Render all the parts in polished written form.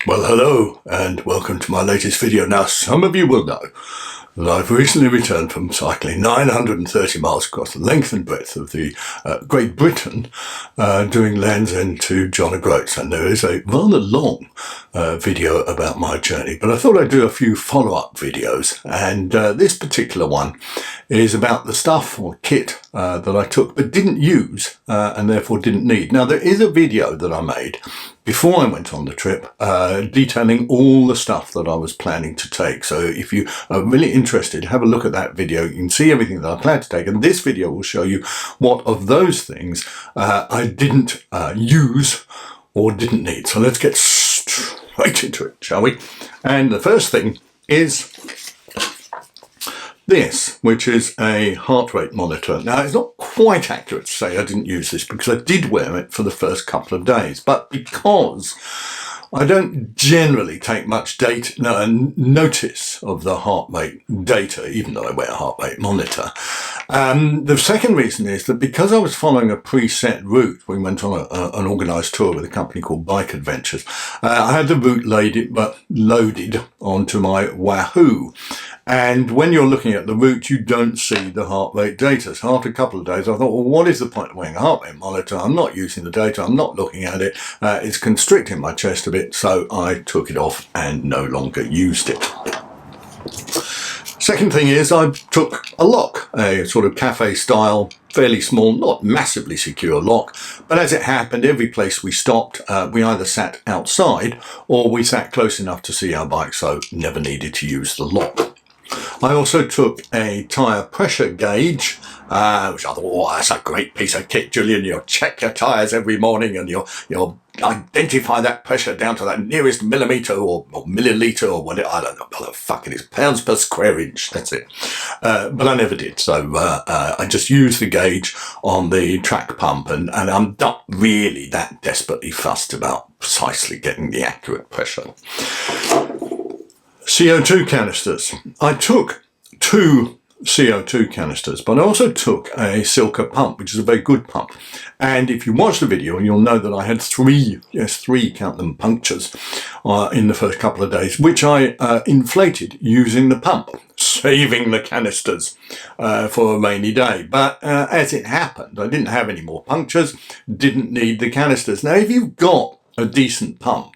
Well, hello and welcome to my latest video. Now, some of you will know that I've recently returned from cycling 930 miles across the length and breadth of the Great Britain, doing Land's End to John O'Groats, and there is a rather long video about my journey, but I thought I'd do a few follow-up videos, and this particular one is about the stuff or kit that I took but didn't use and therefore didn't need. Now, there is a video that I made before I went on the trip, detailing all the stuff that I was planning to take. So if you are really interested, have a look at that video. You can see everything that I plan to take. And this video will show you what of those things I didn't use or didn't need. So let's get straight into it, shall we? And the first thing is this, which is a heart rate monitor. Now, it's not quite accurate to say I didn't use this because I did wear it for the first couple of days, but because I don't generally take much notice of the heart rate data, even though I wear a heart rate monitor. The second reason is that because I was following a preset route, we went on an organised tour with a company called Bike Adventures. I had the route loaded onto my Wahoo. And when you're looking at the route, you don't see the heart rate data. So after a couple of days, I thought, well, what is the point of wearing a heart rate monitor? I'm not using the data. I'm not looking at it. It's constricting my chest a bit. So I took it off and no longer used it. Second thing is I took a lock, a sort of cafe style, fairly small, not massively secure lock. But as it happened, every place we stopped, we either sat outside or we sat close enough to see our bike. So never needed to use the lock. I also took a tyre pressure gauge, which I thought, oh, that's a great piece of kit, Julian. You'll check your tyres every morning and you'll identify that pressure down to that nearest millimetre or milliliter or whatever. I don't know what the fuck it is. Pounds per square inch, that's it. But I never did. So I just used the gauge on the track pump and I'm not really that desperately fussed about precisely getting the accurate pressure. CO2 canisters. I took 2 CO2 canisters, but I also took a Silka pump, which is a very good pump. And if you watch the video, you'll know that I had three, count them, punctures in the first couple of days, which I inflated using the pump, saving the canisters for a rainy day. But as it happened, I didn't have any more punctures, didn't need the canisters. Now, if you've got a decent pump,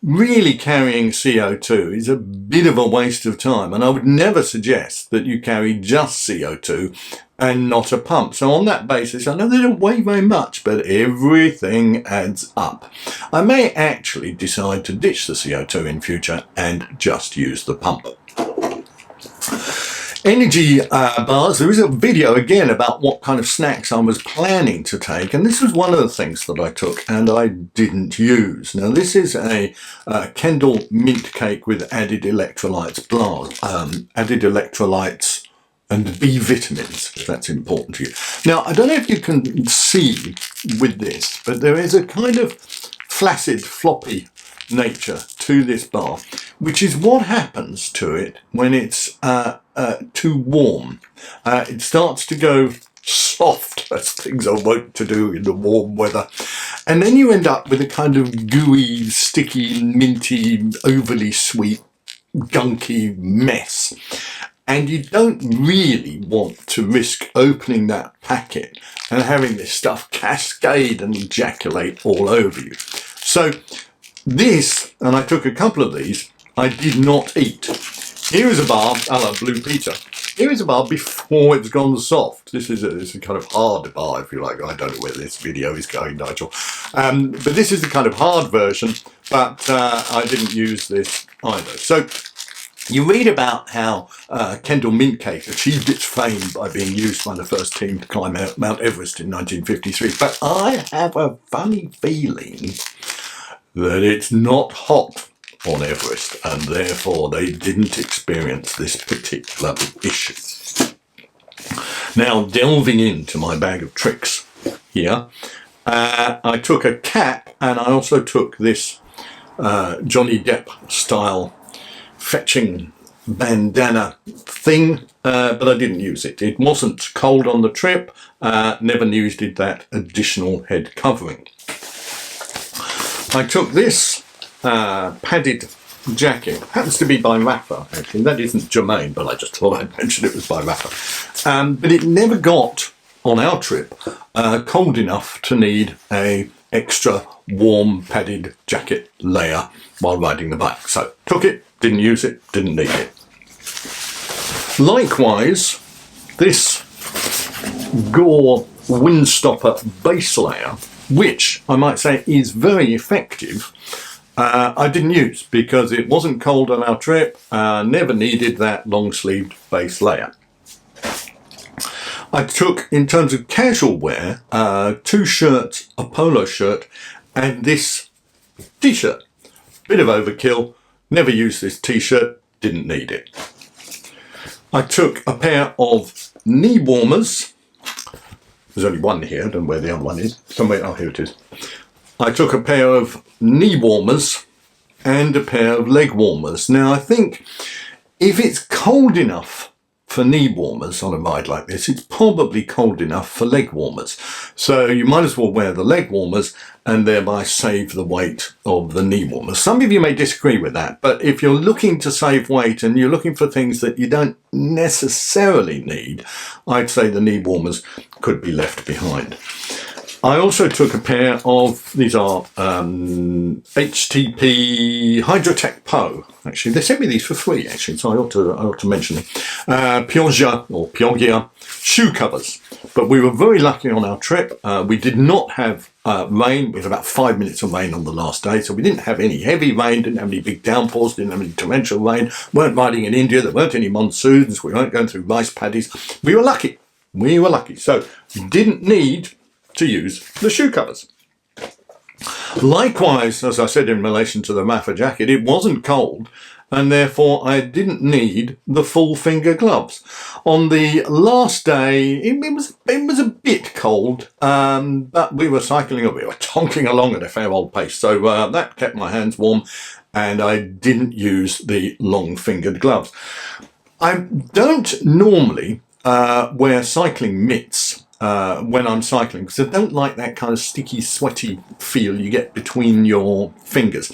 really carrying CO2 is a bit of a waste of time, and I would never suggest that you carry just CO2 and not a pump. So on that basis, I know they don't weigh very much, but everything adds up. I may actually decide to ditch the CO2 in future and just use the pump. Energy bars. There is a video again about what kind of snacks I was planning to take, and this was one of the things that I took and I didn't use. Now, this is a Kendall mint cake with added electrolytes added electrolytes and B vitamins, if that's important to you. Now, I don't know if you can see with this, but there is a kind of flaccid, floppy nature to this bar, which is what happens to it when it's too warm. It starts to go soft, as things are wont to do in the warm weather, and then you end up with a kind of gooey, sticky, minty, overly sweet, gunky mess. And you don't really want to risk opening that packet and having this stuff cascade and ejaculate all over you. So this, and I took a couple of these, I did not eat. Here is a bar, a la Blue Peter. Here is a bar before it's gone soft. This is a kind of hard bar, if you like. I don't know where this video is going, Nigel. But this is the kind of hard version, but I didn't use this either. So you read about how Kendall Mint Cake achieved its fame by being used by the first team to climb Mount Everest in 1953. But I have a funny feeling that it's not hot on Everest, and therefore they didn't experience this particular issue. Now, delving into my bag of tricks here, I took a cap, and I also took this Johnny Depp style fetching bandana thing, but I didn't use it. It wasn't cold on the trip, never needed that additional head covering. I took this padded jacket. Happens to be by Rafa, actually. That isn't germane, but I just thought I'd mention it was by Rafa. But it never got, on our trip, cold enough to need a extra warm padded jacket layer while riding the bike. So took it, didn't use it, didn't need it. Likewise, this Gore windstopper base layer, which I might say is very effective, I didn't use because it wasn't cold on our trip, never needed that long-sleeved base layer. I took, in terms of casual wear, 2 shirts, a polo shirt, and this t-shirt. Bit of overkill, never used this t-shirt, didn't need it. I took a pair of knee warmers. There's only one here, I don't know where the other one is. Somewhere, oh, here it is. I took a pair of knee warmers and a pair of leg warmers. Now, I think if it's cold enough for knee warmers on a ride like this, it's probably cold enough for leg warmers. So you might as well wear the leg warmers and thereby save the weight of the knee warmers. Some of you may disagree with that, but if you're looking to save weight and you're looking for things that you don't necessarily need, I'd say the knee warmers could be left behind. I also took a pair of, these are HTP Hydrotech Pro. Actually, they sent me these for free, actually, so I ought to mention them. Pyogia shoe covers. But we were very lucky on our trip. We did not have rain. We had about 5 minutes of rain on the last day, so we didn't have any heavy rain, didn't have any big downpours, didn't have any torrential rain, weren't riding in India, there weren't any monsoons, we weren't going through rice paddies. We were lucky. We were lucky. So didn't need to use the shoe covers. Likewise, as I said in relation to the Rafa jacket, it wasn't cold and therefore I didn't need the full finger gloves. On the last day, it was a bit cold, but we were tonking along at a fair old pace, so that kept my hands warm and I didn't use the long fingered gloves. I don't normally wear cycling mitts when I'm cycling because I don't like that kind of sticky, sweaty feel you get between your fingers.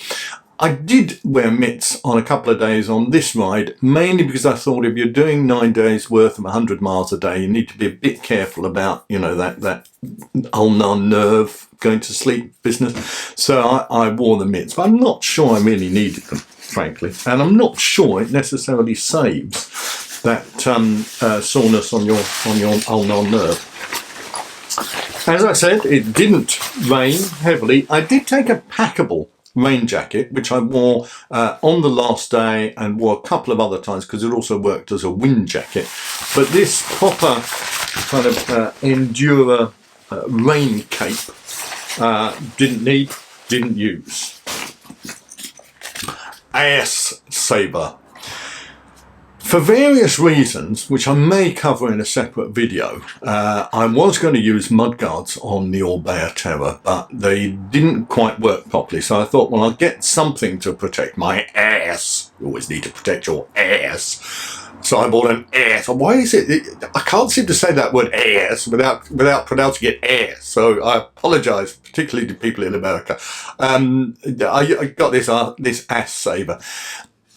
I did wear mitts on a couple of days on this ride, mainly because I thought if you're doing 9 days worth of 100 miles a day, you need to be a bit careful about, you know, that ulnar nerve going to sleep business. So I wore the mitts, but I'm not sure I really needed them, frankly. And I'm not sure it necessarily saves that soreness on your ulnar nerve. As I said, it didn't rain heavily. I did take a packable rain jacket, which I wore on the last day and wore a couple of other times because it also worked as a wind jacket. But this proper kind of Endura rain cape didn't use. Ass saver. For various reasons, which I may cover in a separate video, I was going to use mudguards on the Orbea Terror, but they didn't quite work properly. So I thought, well, I'll get something to protect my ass. You always need to protect your ass. So I bought an ass. Why is it? I can't seem to say that word ass without pronouncing it ass. So I apologise, particularly to people in America. I got this ass saver.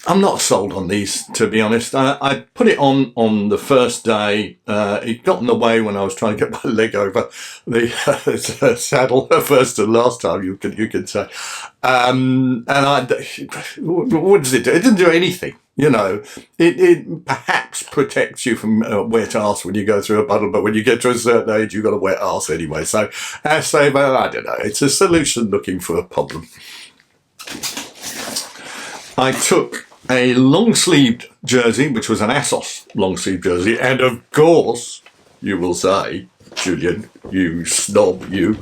I'm not sold on these, to be honest. I put it on the first day. It got in the way when I was trying to get my leg over the saddle, first and last time, you could say. And what does it do? It didn't do anything. You know, it perhaps protects you from wet arse when you go through a puddle, but when you get to a certain age, you've got a wet arse anyway. So, ass saver, I don't know. It's a solution looking for a problem. I took a long-sleeved jersey, which was an ASOS long-sleeved jersey, and of course, you will say, Julian, you snob, you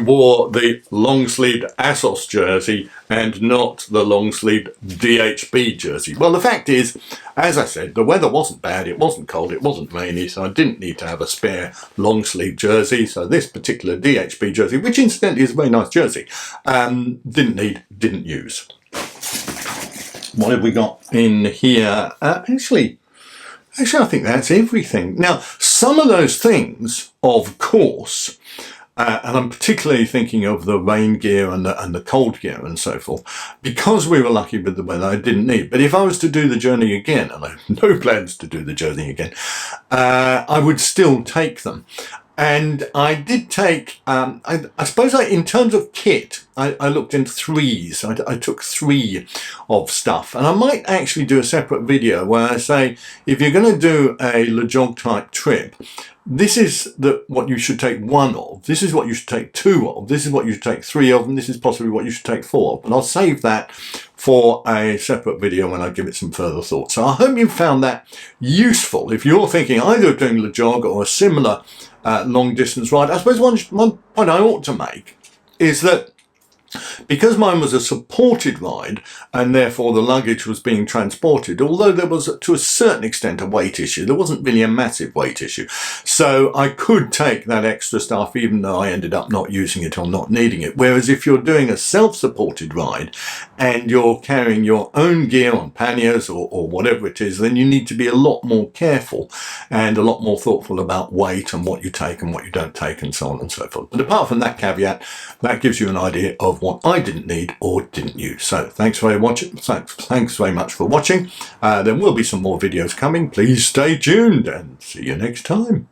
wore the long-sleeved ASOS jersey and not the long-sleeved DHB jersey. Well, the fact is, as I said, the weather wasn't bad, it wasn't cold, it wasn't rainy, so I didn't need to have a spare long-sleeved jersey. So this particular DHB jersey, which incidentally is a very nice jersey, didn't use. What have we got in here? Actually, I think that's everything. Now, some of those things, of course, and I'm particularly thinking of the rain gear and the cold gear and so forth. Because we were lucky with the weather, I didn't need. But if I was to do the journey again, and I have no plans to do the journey again, I would still take them. And I did take, I suppose in terms of kit, I looked into threes. I took 3 of stuff. And I might actually do a separate video where I say, if you're going to do a LeJog type trip, this is what you should take 1 of, this is what you should take 2 of, this is what you should take 3 of, and this is possibly what you should take 4 of. And I'll save that for a separate video when I give it some further thought. So I hope you found that useful. If you're thinking either of doing LeJog or a similar long distance ride, I suppose one point I ought to make is that because mine was a supported ride and therefore the luggage was being transported, although there was to a certain extent a weight issue, there wasn't really a massive weight issue. So I could take that extra stuff even though I ended up not using it or not needing it. Whereas if you're doing a self-supported ride and you're carrying your own gear on panniers or whatever it is, then you need to be a lot more careful and a lot more thoughtful about weight and what you take and what you don't take and so on and so forth. But apart from that caveat, that gives you an idea of what I didn't need or didn't use. So thanks very much for watching. There will be some more videos coming. Please stay tuned and see you next time.